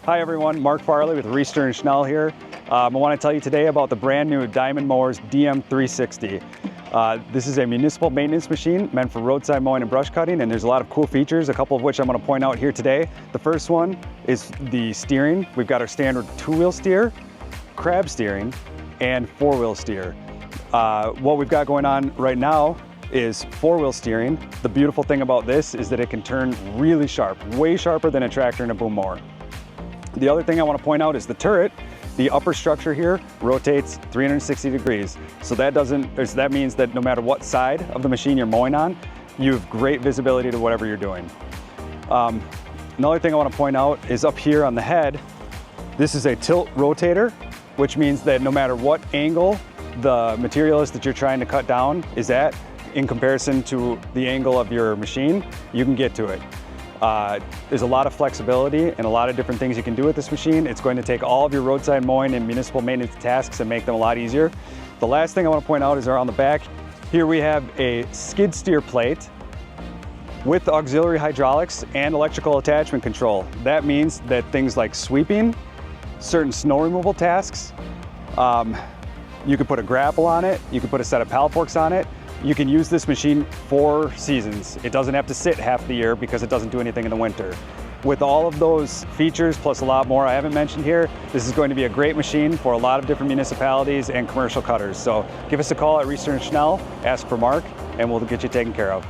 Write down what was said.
Hi everyone, Mark Farley with Riesterer Schnell here. I want to tell you today about the brand new Diamond Mowers DM360. This is a municipal maintenance machine meant for roadside mowing and brush cutting, and there's a lot of cool features, a couple of which I'm going to point out here today. The first one is the steering. We've got our standard 2-wheel steer, crab steering, and 4-wheel steer. What we've got going on right now is 4-wheel steering. The beautiful thing about this is that it can turn really sharp, way sharper than a tractor and a boom mower. The other thing I want to point out is the turret. The upper structure here rotates 360 degrees. So that means that no matter what side of the machine you're mowing on, you have great visibility to whatever you're doing. Another thing I want to point out is up here on the head, this is a tilt rotator, which means that no matter what angle the material is that you're trying to cut down is at, in comparison to the angle of your machine, you can get to it. There's a lot of flexibility and a lot of different things you can do with this machine. It's going to take all of your roadside mowing and municipal maintenance tasks and make them a lot easier. The last thing I want to point out is around the back. Here we have a skid steer plate with auxiliary hydraulics and electrical attachment control. That means that things like sweeping, certain snow removal tasks, you could put a grapple on it, you could put a set of paddle forks on it. You can use this machine 4 seasons. It doesn't have to sit half the year because it doesn't do anything in the winter. With all of those features, plus a lot more I haven't mentioned here, this is going to be a great machine for a lot of different municipalities and commercial cutters. So give us a call at Riesterer Schnell, ask for Mark, and we'll get you taken care of.